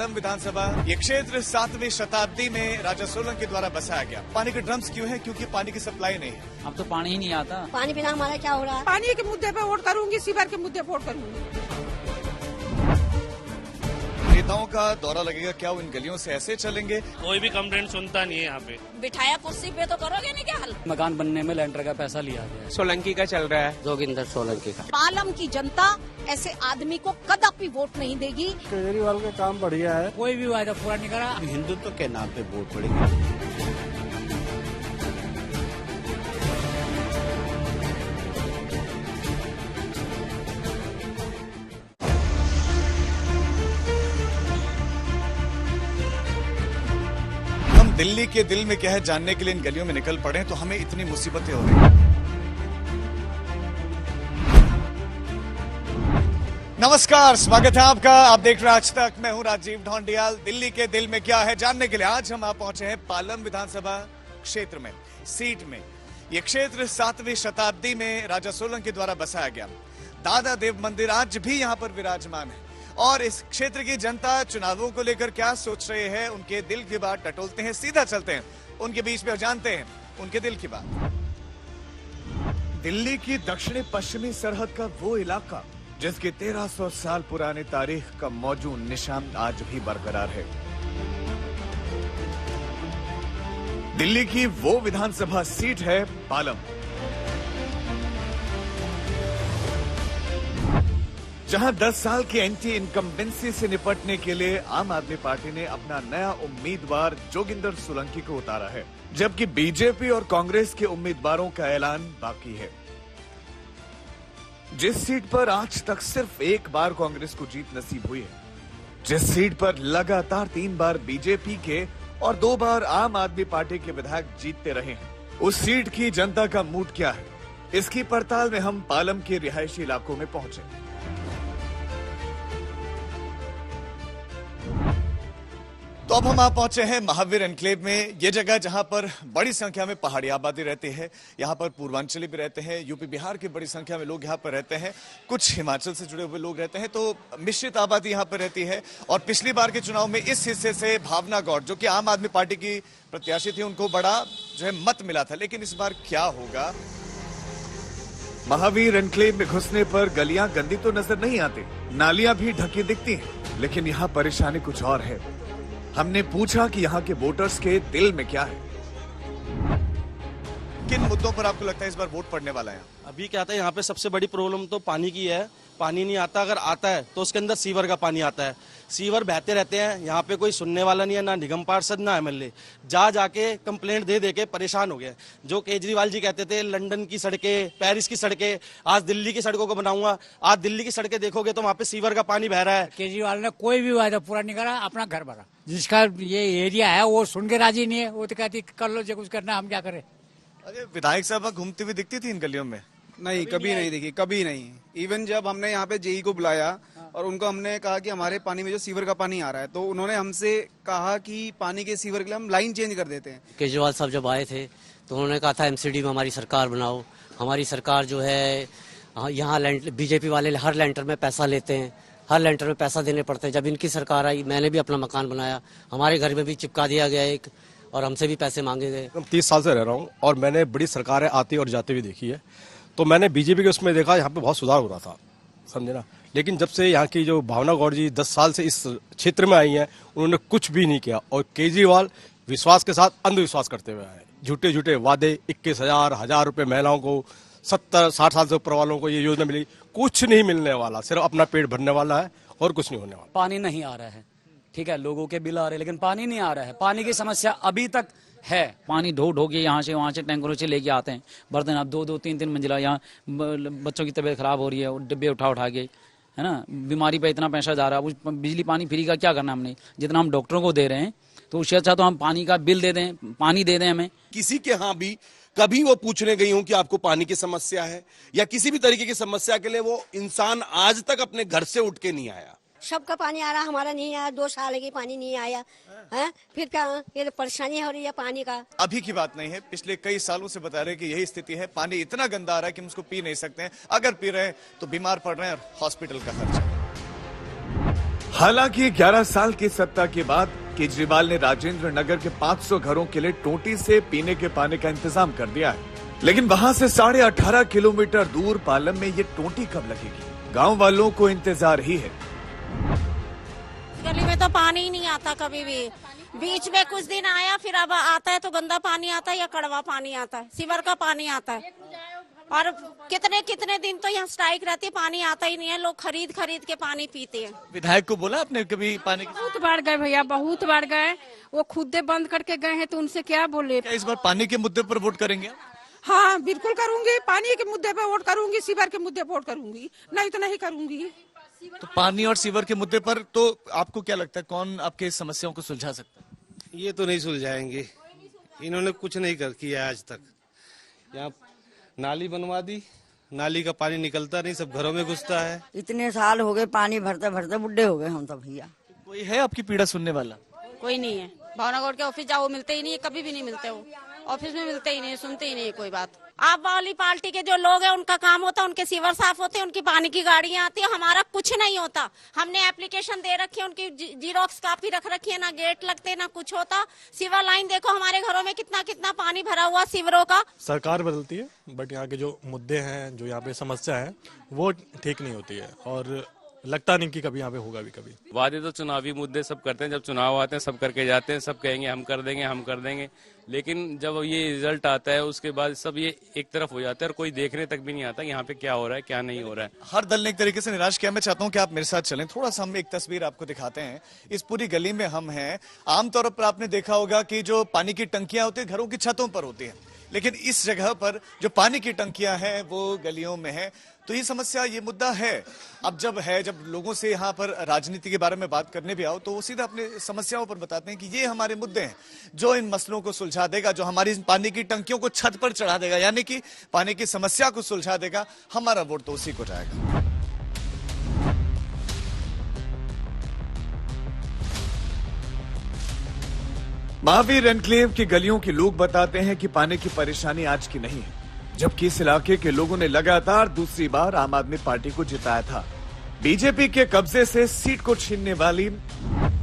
पालम विधानसभा। ये क्षेत्र 7वीं शताब्दी में राजा सोलंकी द्वारा बसाया गया। पानी के ड्रम्स क्यों है? क्योंकि पानी की सप्लाई नहीं है। अब तो पानी ही नहीं आता। पानी बिना हमारा क्या हो रहा है? पानी के मुद्दे पे वोट करूंगी, सीवर के मुद्दे पे वोट करूंगी। नेताओं का दौरा लगेगा, क्या वो इन गलियों से ऐसे चलेंगे? कोई भी कंप्लेंट सुनता नहीं है यहाँ पे। बिठाया कुर्सी पे तो करोगे नहीं क्या हल? मकान बनने में लेंटर का पैसा लिया गया है। सोलंकी का चल रहा है। जोगिंदर सोलंकी का। पालम की जनता ऐसे आदमी को कदापि वोट नहीं देगी। केजरीवाल का काम बढ़िया है। कोई भी वायदा पूरा नहीं करा। हिंदुत्व के नाम पे वोट पड़ेगी। दिल्ली के दिल में क्या है जानने के लिए इन गलियों में निकल पड़े तो हमें इतनी मुसीबतें हो रही हैं। नमस्कार, स्वागत है आपका। आप देख रहे हैं आज तक। मैं हूं राजीव ढोंडियाल। दिल्ली के दिल में क्या है जानने के लिए आज हम आप पहुंचे हैं पालम विधानसभा क्षेत्र में, सीट में। यह क्षेत्र 7वीं शताब्दी में राजा सोलंकी द्वारा बसाया गया। दादा देव मंदिर आज भी यहां पर विराजमान है और इस क्षेत्र की जनता चुनावों को लेकर क्या सोच रहे हैं, उनके दिल की बात टटोलते हैं, सीधा चलते हैं उनके बीच में, जानते हैं उनके दिल की बात। दिल्ली की दक्षिणी पश्चिमी सरहद का वो इलाका जिसकी 1300 साल पुरानी तारीख का मौजूद निशान आज भी बरकरार है। दिल्ली की वो विधानसभा सीट है पालम, जहां 10 साल की एंटी इनकम्बेंसी से निपटने के लिए आम आदमी पार्टी ने अपना नया उम्मीदवार जोगिंदर सोलंकी को उतारा है, जबकि बीजेपी और कांग्रेस के उम्मीदवारों का ऐलान बाकी है। जिस सीट पर आज तक सिर्फ एक बार कांग्रेस को जीत नसीब हुई है, जिस सीट पर लगातार 3 बार बीजेपी के और 2 बार आम आदमी पार्टी के विधायक जीतते रहे हैं, उस सीट की जनता का मूड क्या है, इसकी पड़ताल में हम पालम के रिहायशी इलाकों में पहुंचे। तो अब हम आप पहुंचे हैं महावीर एनक्लेव में। ये जगह जहां पर बड़ी संख्या में पहाड़ी आबादी रहती है। यहां पर पूर्वांचली भी रहते हैं, यूपी बिहार की बड़ी संख्या में लोग यहां पर रहते हैं, कुछ हिमाचल से जुड़े हुए लोग रहते हैं, तो मिश्रित आबादी यहां पर रहती है। और पिछली बार के चुनाव में इस हिस्से से भावना गौड़, जो कि आम आदमी पार्टी की प्रत्याशी थी, उनको बड़ा जो है मत मिला था। लेकिन इस बार क्या होगा? महावीर एनक्लेव में घुसने पर गलियां गंदी तो नजर नहीं आती, नालियां भी ढकी दिखती हैं, लेकिन यहाँ परेशानी कुछ और है। हमने पूछा कि यहाँ के वोटर्स के दिल में क्या है। किन मुद्दों पर आपको लगता है इस बार वोट पड़ने वाला है? अभी क्या आता है, यहाँ पे सबसे बड़ी प्रॉब्लम तो पानी की है। पानी नहीं आता, अगर आता है तो उसके अंदर सीवर का पानी आता है। सीवर बहते रहते हैं, यहाँ पे कोई सुनने वाला नहीं है, ना निगम पार्षद ना एमएलए। जाके कंप्लेंट दे के परेशान हो गए। जो केजरीवाल जी कहते थे लंदन की सड़कें, पेरिस की सड़कें, आज दिल्ली की सड़कों को बनाऊंगा। आज दिल्ली की सड़कें देखोगे तो वहाँ पे सीवर का पानी बह रहा है। केजरीवाल ने कोई भी वायदा पूरा नहीं करा, अपना घर भरा। जिसका ये एरिया है वो सुन के राजी नहीं है, वो तो कहती कर लो जो कुछ करना, हम क्या करें। अरे विधायक साहब घूमती हुई दिखती थी इन गलियों में? नहीं, कभी नहीं दिखी, कभी नहीं। इवन जब हमने यहाँ पे जेई को बुलाया और उनको हमने कहा कि हमारे पानी में जो सीवर का पानी आ रहा है, तो उन्होंने हमसे कहा कि पानी के सीवर के लिए हम लाइन चेंज कर देते हैं। केजरीवाल साहब जब आए थे तो उन्होंने कहा था एमसीडी में हमारी सरकार बनाओ। हमारी सरकार जो है यहाँ बीजेपी वाले हर लेंटर में पैसा लेते हैं, हर लेंटर में पैसा देने पड़ते हैं। जब इनकी सरकार आई, मैंने भी अपना मकान बनाया, हमारे घर में भी चिपका दिया गया एक, और हमसे भी पैसे मांगे गए। 30 साल से रह रहा हूँ और मैंने बड़ी सरकारें आती और जाती हुई देखी है, तो मैंने बीजेपी के उसमें देखा यहाँ पे बहुत सुधार हो रहा था, समझे ना। लेकिन जब से यहाँ की जो भावना गौड़ जी 10 साल से इस क्षेत्र में आई हैं, उन्होंने कुछ भी नहीं किया। और केजरीवाल विश्वास के साथ अंधविश्वास करते हुए आए, झूठे झूठे वादे, 21,000 रुपए महिलाओं को, 70-60 साल से ऊपर वालों को ये योजना मिली। कुछ नहीं मिलने वाला, सिर्फ अपना पेट भरने वाला है और कुछ नहीं होने वाला। पानी नहीं आ रहा है, ठीक है, लोगों के बिल आ रहे हैं, लेकिन पानी नहीं आ रहा है। पानी की समस्या अभी तक है। पानी ढो के यहाँ से वहाँ से टैंकरों से लेके आते हैं बर्तन। अब 2-2, 3-3 मंजिला यहाँ बच्चों की तबीयत खराब हो रही है, डिब्बे उठा के, है ना। बीमारी पे इतना पैसा जा रहा है, उस बिजली पानी फ्री का क्या करना हमने? जितना हम डॉक्टरों को दे रहे हैं, तो उससे अच्छा तो हम पानी का बिल दे दें, पानी दे दें हमें। किसी के यहाँ भी कभी वो पूछने गई हूं कि आपको पानी की समस्या है या किसी भी तरीके की समस्या के लिए वो इंसान आज तक अपने घर से उठ के नहीं आया। सबका पानी आ रहा, हमारा नहीं आया। 2 साल की पानी नहीं आया है, फिर क्या? ये तो परेशानी हो रही है पानी का। अभी की बात नहीं है, पिछले कई सालों से बता रहे हैं कि यही स्थिति है। पानी इतना गंदा आ रहा है कि हम उसको पी नहीं सकते हैं। अगर पी रहे हैं तो बीमार पड़ रहे हैं और हॉस्पिटल का खर्च। हालांकि 11 साल की सत्ता के बाद केजरीवाल ने राजेंद्र नगर के 500 घरों के लिए टोटी से पीने के पानी का इंतजाम कर दिया है, लेकिन वहां से 18.5 किलोमीटर दूर पालम में ये टोटी कब लगेगी, गांव वालों को इंतजार ही है। गली में तो पानी ही नहीं आता कभी भी। बीच में कुछ दिन आया, फिर अब आता है तो गंदा पानी आता है या कड़वा पानी आता है, सीवर का पानी आता है। और कितने कितने दिन तो यहाँ स्ट्राइक रहती है, पानी आता ही नहीं है, लोग खरीद खरीद के पानी पीते हैं। विधायक को बोला आपने कभी पानी की? बहुत बार गए भैया, बहुत बार गए, वो खुद बंद करके गए हैं तो उनसे क्या बोले। क्या इस बार पानी के मुद्दे पर वोट करेंगे? हाँ बिल्कुल करूंगी, पानी के मुद्दे पे वोट करूंगी, सीवर के मुद्दे पे वोट करूंगी, नहीं तो नहीं करूंगी। तो पानी और सीवर के मुद्दे पर तो आपको क्या लगता है कौन आपके समस्याओं को सुलझा सकता है? ये तो नहीं सुलझाएंगे, इन्होंने कुछ नहीं किया आज तक। यहाँ नाली बनवा दी, नाली का पानी निकलता नहीं, सब घरों में घुसता है। इतने साल हो गए पानी भरते भरते बुढ़े हो गए हम तो भैया। कोई है आपकी पीड़ा सुनने वाला? कोई नहीं है। भावनगर के ऑफिस जाओ, मिलते ही नहीं, कभी भी नहीं मिलते, वो ऑफिस में मिलते ही नहीं, सुनते ही नहीं कोई बात। आप वाली पार्टी के जो लोग हैं उनका काम होता है, उनके सीवर साफ होते हैं, उनकी पानी की गाड़ियां आती है, हमारा कुछ नहीं होता। हमने एप्लीकेशन दे रखी है, उनकी जीरोक्स कॉपी रख रखी है, ना गेट लगते ना कुछ होता। सीवर लाइन देखो हमारे घरों में कितना कितना पानी भरा हुआ सीवरों का। सरकार बदलती है बट यहाँ के जो मुद्दे हैं, जो यहाँ पे समस्या है वो ठीक नहीं होती है और लगता नहीं कि कभी यहाँ पे होगा भी कभी। वादे तो चुनावी मुद्दे सब करते हैं, जब चुनाव आते हैं सब करके जाते हैं, सब कहेंगे हम कर देंगे हम कर देंगे, लेकिन जब ये रिजल्ट आता है उसके बाद सब ये एक तरफ हो जाता है और कोई देखने तक भी नहीं आता यहाँ पे क्या हो रहा है क्या नहीं हो रहा है। हर दल ने एक तरीके से निराश किया। मैं चाहता हूँ कि आप मेरे साथ चलें, थोड़ा सा हम एक तस्वीर आपको दिखाते हैं। इस पूरी गली में हम हैं। आमतौर पर आपने देखा होगा कि जो पानी की टंकियां होती है घरों की छतों पर होती है, लेकिन इस जगह पर जो पानी की टंकियां हैं वो गलियों में है। तो ये समस्या, ये मुद्दा है। अब जब लोगों से यहाँ पर राजनीति के बारे में बात करने भी आओ तो वो सीधा अपने समस्याओं पर बताते हैं कि ये हमारे मुद्दे हैं, जो इन मसलों को सुलझा देगा, जो हमारी पानी की टंकियों को छत पर चढ़ा देगा, यानी कि पानी की समस्या को सुलझा देगा, हमारा वोट तो उसी को जाएगा। महावीर एनक्लेव की गलियों के लोग बताते हैं कि पानी की परेशानी आज की नहीं है, जबकि इस इलाके के लोगों ने लगातार दूसरी बार आम आदमी पार्टी को जिताया था। बीजेपी के कब्जे से सीट को छीनने वाली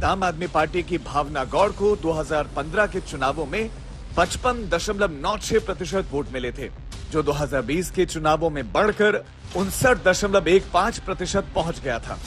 आम आदमी पार्टी की भावना गौड़ को 2015 के चुनावों में 55.96% वोट मिले थे, जो 2020 के चुनावों में बढ़कर 59.15% पहुंच गया था।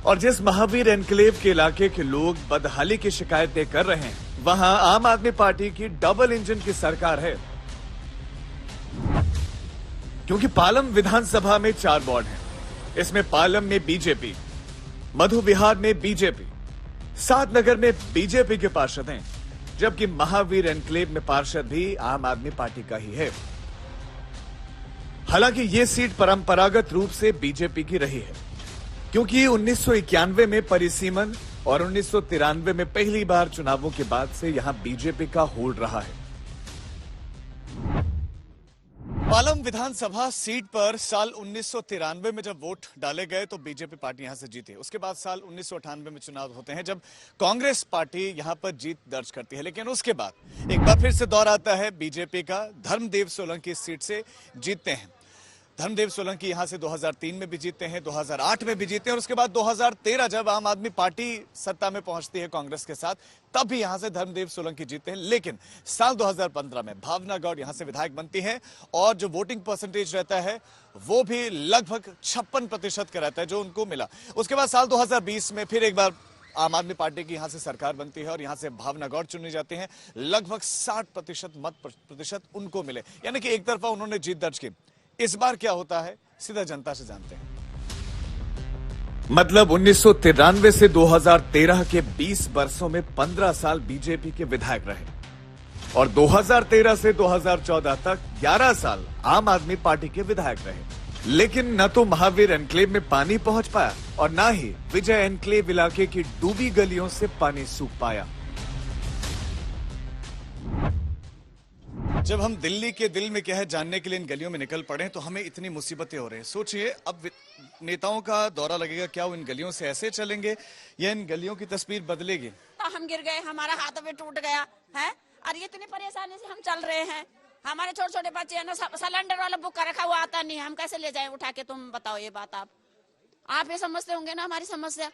और जिस महावीर एनक्लेव के इलाके के लोग बदहाली की शिकायतें कर रहे हैं, वहां आम आदमी पार्टी की डबल इंजन की सरकार है, क्योंकि पालम विधानसभा में 4 वार्ड हैं। इसमें पालम में बीजेपी, मधु विहार में बीजेपी, सातनगर में बीजेपी के पार्षद हैं, जबकि महावीर एनक्लेव में पार्षद भी आम आदमी पार्टी का ही है। हालांकि ये सीट परंपरागत रूप से बीजेपी की रही है, क्योंकि 1991 में परिसीमन और 1993 में पहली बार चुनावों के बाद से यहां बीजेपी का होल्ड रहा है। पालम विधानसभा सीट पर साल 1993 में जब वोट डाले गए तो बीजेपी पार्टी यहां से जीती। उसके बाद साल 1998 में चुनाव होते हैं, जब कांग्रेस पार्टी यहां पर जीत दर्ज करती है। लेकिन उसके बाद एक बार फिर से दौर आता है बीजेपी का। धर्मदेव सोलंकी इस सीट से जीतते हैं। धर्मदेव सोलंकी यहां से 2003 में भी जीते हैं, 2008 में भी जीते हैं, और उसके बाद 2013 जब आम आदमी पार्टी सत्ता में पहुंचती है कांग्रेस के साथ, तब भी यहां से धर्मदेव सोलंकी जीते हैं। लेकिन साल 2015 में भावना गौड़ यहां से विधायक बनती है और जो वोटिंग परसेंटेज रहता है वो भी लगभग 56% का रहता है जो उनको मिला। उसके बाद साल 2020 में फिर एक बार आम आदमी पार्टी की यहां से सरकार बनती है और यहां से भावना गौड़ चुनी जाती हैं। लगभग 60% मत प्रतिशत उनको मिले, यानी कि एक तरफा उन्होंने जीत दर्ज की। इस बार क्या होता है सीधा जनता से जानते हैं। मतलब 1993 से 2013 के 20 वर्षों में 15 साल बीजेपी के विधायक रहे और 2013 से 2014 तक 11 साल आम आदमी पार्टी के विधायक रहे। लेकिन न तो महावीर एनक्लेव में पानी पहुंच पाया और न ही विजय एनक्लेव इलाके की डूबी गलियों से पानी सूख पाया। जब हम दिल्ली के दिल में क्या है जानने के लिए इन गलियों में निकल पड़े तो हमें इतनी मुसीबतें हो रही हैं। सोचिए, अब नेताओं का दौरा लगेगा, क्या वो इन गलियों से ऐसे चलेंगे या इन गलियों की तस्वीर बदलेगी? तो हम गिर गए, हमारा हाथ में टूट गया है और ये इतनी परेशानी से हम चल रहे हैं। हमारे छोटे छोटे बच्चे हैं ना, सिलेंडर वाला बुक का रखा हुआ आता नहीं, हम कैसे ले जाएं उठा के? तुम बताओ ये बात। आप ये समझते होंगे ना हमारी समस्या।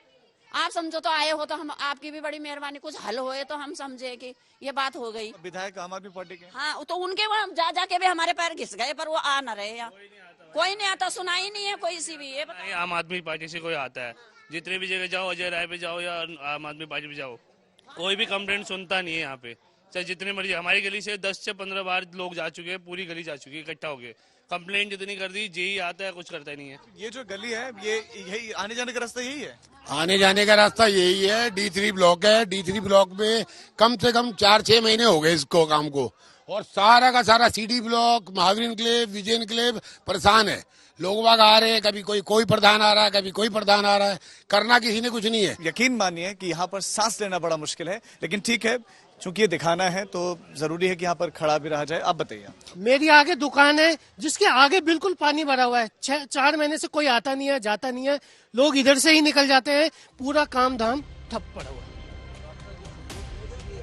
आप समझो तो आए हो तो हम आपकी भी बड़ी मेहरबानी, कुछ हल होए तो हम समझे कि ये बात हो गई। विधायक आम आदमी पार्टी के, हाँ तो उनके वहाँ जा जाके भी हमारे पैर घिस गए, पर वो आ न रहे यहाँ, कोई नहीं आता, सुनाई नहीं है कोई सी भी। ये आम आदमी पार्टी से कोई आता है, जितने भी जगह जाओ, अजय राय पे जाओ या आम आदमी पार्टी पे जाओ, कोई भी कंप्लेंट सुनता नहीं है यहाँ पे। चाहे जितने मर्जी, हमारी गली से 10 से 15 बार लोग जा चुके हैं, पूरी गली जा चुकी है इकट्ठा होके, कंप्लेंट जितनी कर दी, जेई आता है कुछ करता नहीं है। ये जो गली है ये यही आने जाने का रास्ता यही है? आने जाने का रास्ता यही है। D3 ब्लॉक है, D3 ब्लॉक में कम से कम 4-6 महीने हो गए इसको काम को, और सारा का सारा CD ब्लॉक, महावीर एन्क्लेव, विजय एन्क्लेव परेशान है। लोग बाग आ रहे हैं, कभी कोई प्रधान आ रहा है, कभी कोई प्रधान आ रहा है, करना किसी ने कुछ नहीं है। यकीन मानिए कि यहाँ पर सांस लेना बड़ा मुश्किल है, लेकिन ठीक है, चूंकि ये दिखाना है तो जरूरी है कि यहाँ पर खड़ा भी रहा जाए। आप बताइए। मेरी आगे दुकान है जिसके आगे बिल्कुल पानी भरा हुआ है, 4 महीने से कोई आता नहीं है, जाता नहीं है, लोग इधर से ही निकल जाते हैं, पूरा काम धाम ठप पड़ा हुआ है।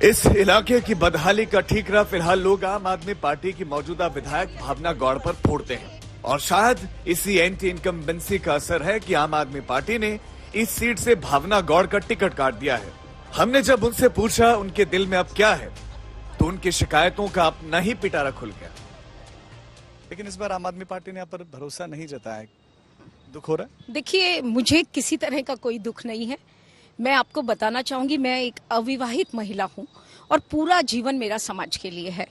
इस इलाके की बदहाली का ठीकरा फिलहाल लोग आम आदमी पार्टी की मौजूदा विधायक भावना गौड़ पर फोड़ते हैं, और शायद इसी एंटी इनकम्बेंसी का असर है कि आम आदमी पार्टी ने इस सीट से भावना गौड़ का टिकट काट दिया है। हमने जब उनसे पूछा उनके दिल में अब क्या है, तो उनकी शिकायतों का अपना ही पिटारा खुल गया। लेकिन इस बार आम आदमी पार्टी ने यहाँ पर भरोसा नहीं जताया, दुख हो रहा है। देखिए, मुझे किसी तरह का कोई दुख नहीं है। मैं आपको बताना चाहूंगी, मैं एक अविवाहित महिला हूं और पूरा जीवन मेरा समाज के लिए है।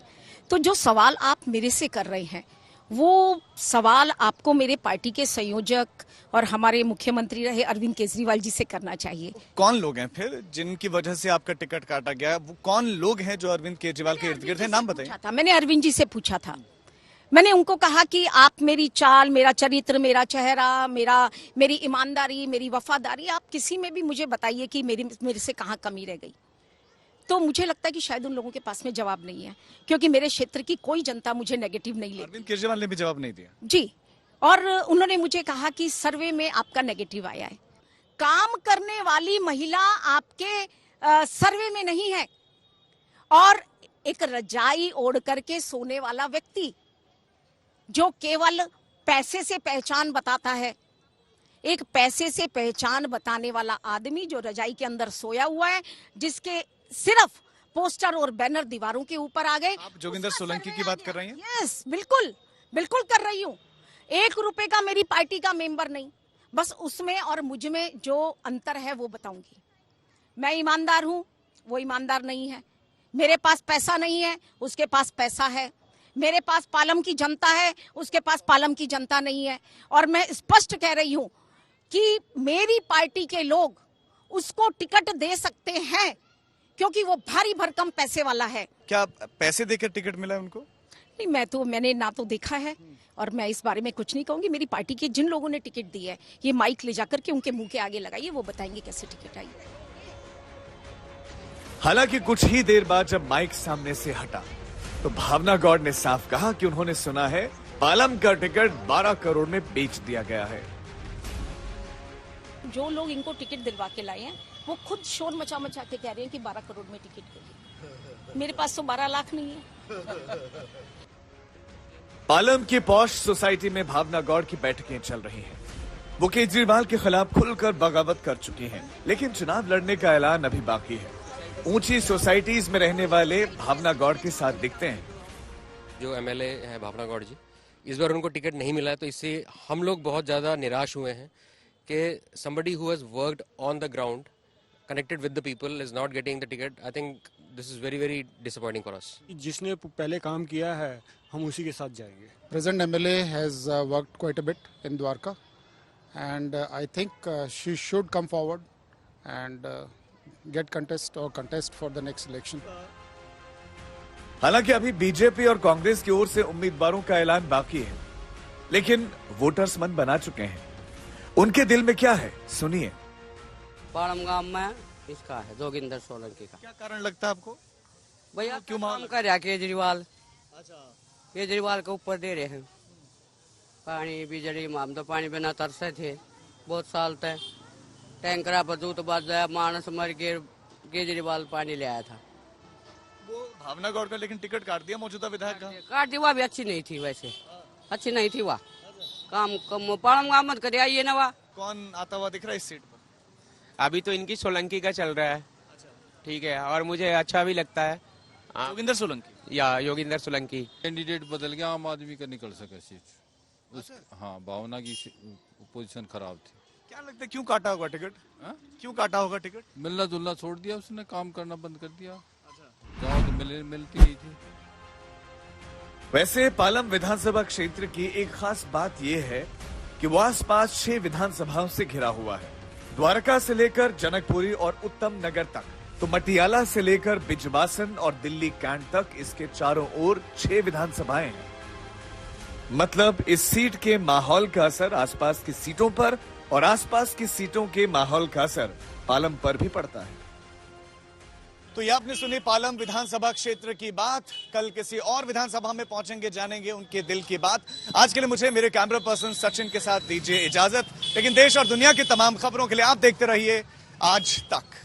तो जो सवाल आप मेरे से कर रहे हैं, वो सवाल आपको मेरे पार्टी के संयोजक और हमारे मुख्यमंत्री रहे अरविंद केजरीवाल जी से करना चाहिए। कौन लोग हैं फिर जिनकी वजह से आपका टिकट काटा गया? वो कौन लोग हैं जो अरविंद केजरीवाल के इर्द गिर्द हैं? नाम बताइए। मैंने अरविंद जी से पूछा था, मैंने उनको कहा कि आप मेरी चाल, मेरा चरित्र, मेरा चेहरा, मेरी ईमानदारी, मेरी वफादारी, आप किसी में भी मुझे बताइए कि मेरे से कहाँ कमी रह गई। तो मुझे लगता है कि शायद उन लोगों के पास में जवाब नहीं है, क्योंकि मेरे क्षेत्र की कोई जनता मुझे नेगेटिव नहीं लेती। अरविंद केजरीवाल ने भी जवाब नहीं दिया जी, और उन्होंने मुझे कहा कि सर्वे में आपका नेगेटिव आया है। काम करने वाली महिला आपके सर्वे में नहीं है, और एक रजाई ओढ़ करके सोने वाला व्यक्ति जो केवल पैसे से पहचान बताता है, एक पैसे से पहचान बताने वाला आदमी जो रजाई के अंदर सोया हुआ है, जिसके सिर्फ पोस्टर और बैनर दीवारों के ऊपर आ गए। आप जोगिंदर सोलंकी की बात कर रही हैं? यस, बिल्कुल बिल्कुल कर रही हूँ। 1 रुपए का मेरी पार्टी का मेंबर नहीं, बस उसमें और मुझ में जो अंतर है वो बताऊंगी। मैं ईमानदार हूँ, वो ईमानदार नहीं है। मेरे पास पैसा नहीं है, उसके पास पैसा है। मेरे पास पालम की जनता है, उसके पास पालम की जनता नहीं है। और मैं स्पष्ट कह रही हूँ कि मेरी पार्टी के लोग उसको टिकट दे सकते हैं, क्योंकि वो भारी भरकम पैसे वाला है। क्या पैसे देकर टिकट मिला है उनको? नहीं, मैंने ना तो देखा है, और मैं इस बारे में कुछ नहीं कहूंगी। मेरी पार्टी के जिन लोगों ने टिकट दी है, ये माइक ले जाकर के उनके मुंह के आगे लगाइए, वो बताएंगे कैसे टिकट आई। हालांकि कुछ ही देर बाद जब माइक सामने से हटा, तो भावना गौड़ ने साफ कहा कि उन्होंने सुना है पालम का टिकट 12 करोड़ में बेच दिया गया है। जो लोग इनको टिकट दिलवा के लाए हैं, वो खुद शोर मचा मचा के कह रहे हैं कि 12 करोड़ में टिकट गई। मेरे पास तो 12 लाख नहीं है। पालम की पॉश सोसाइटी में भावना गौड़ की बैठकें चल रही हैं। वो केजरीवाल के खिलाफ खुलकर बगावत कर चुकी हैं, लेकिन चुनाव लड़ने का ऐलान अभी बाकी है। ऊंची सोसाइटीज में रहने वाले भावना गौड़ के साथ दिखते हैं। जो एमएलए है भावना गौड़ जी, इस बार उनको टिकट नहीं मिला है, तो इससे हम लोग बहुत ज्यादा निराश हुए हैं कि somebody who has worked on the ground, connected with the people, is not getting the ticket. I think this is very very disappointing for us. जिसने पहले काम किया है, हम उसी के साथ जाएंगे। Present MLA has worked quite a bit in Dwarka, and I think she should come forward and get contest for the next election. हालांकि अभी बीजेपी और कांग्रेस की ओर से उम्मीदवारों का ऐलान बाकी है, लेकिन वोटर्स मन बना चुके हैं। उनके दिल में क्या है, सुनिए। पाड़म गांव में इसका है जोगिंदर सोलंकी का। क्या कारण लगता है आपको? भैया क्यों काम कर रहा केजरीवाल? केजरीवाल के ऊपर दे रहे हैं पानी बिजली। हम तो पानी बिना तरसे थे बहुत साल तक। टैंकरा पर दूध बाज गया, मानस मर के केजरीवाल पानी ले आया था। वो भावना गौड़ का लेकिन टिकट काट दिया मौजूदा विधायक का। काट दी, वह भी अच्छी नहीं थी, वैसे अच्छी नहीं थी। वह काम कम पाड़म गांव मत कर आइए ना। वह कौन आता हुआ दिख रहा है इस सीट पर? अभी तो इनकी सोलंकी का चल रहा है, ठीक है, और मुझे अच्छा भी लगता है। योगिंदर सोलंकी या योगिंदर सोलंकी कैंडिडेट बदल गया, आम आदमी का निकल सके सीट। हाँ, भावना की पोजीशन खराब थी। क्या लगता है क्यों काटा होगा टिकट? क्यों काटा होगा टिकट? मिलना जुलना छोड़ दिया उसने, काम करना बंद कर दिया। गाँव तो मिलती नहीं थी। वैसे पालम विधानसभा क्षेत्र की एक खास बात यह है कि वो आसपास 6 विधानसभाओं से घिरा हुआ है। द्वारका से लेकर जनकपुरी और उत्तम नगर तक, तो मटियाला से लेकर बिजवासन और दिल्ली कैंट तक इसके चारों ओर 6 विधानसभाएं हैं। मतलब इस सीट के माहौल का असर आसपास की सीटों पर और आसपास की सीटों के माहौल का असर पालम पर भी पड़ता है। तो ये आपने सुनी पालम विधानसभा क्षेत्र की बात। कल किसी और विधानसभा में पहुंचेंगे, जानेंगे उनके दिल की बात। आज के लिए मुझे मेरे कैमरा पर्सन सचिन के साथ दीजिए इजाजत, लेकिन देश और दुनिया की तमाम खबरों के लिए आप देखते रहिए आज तक।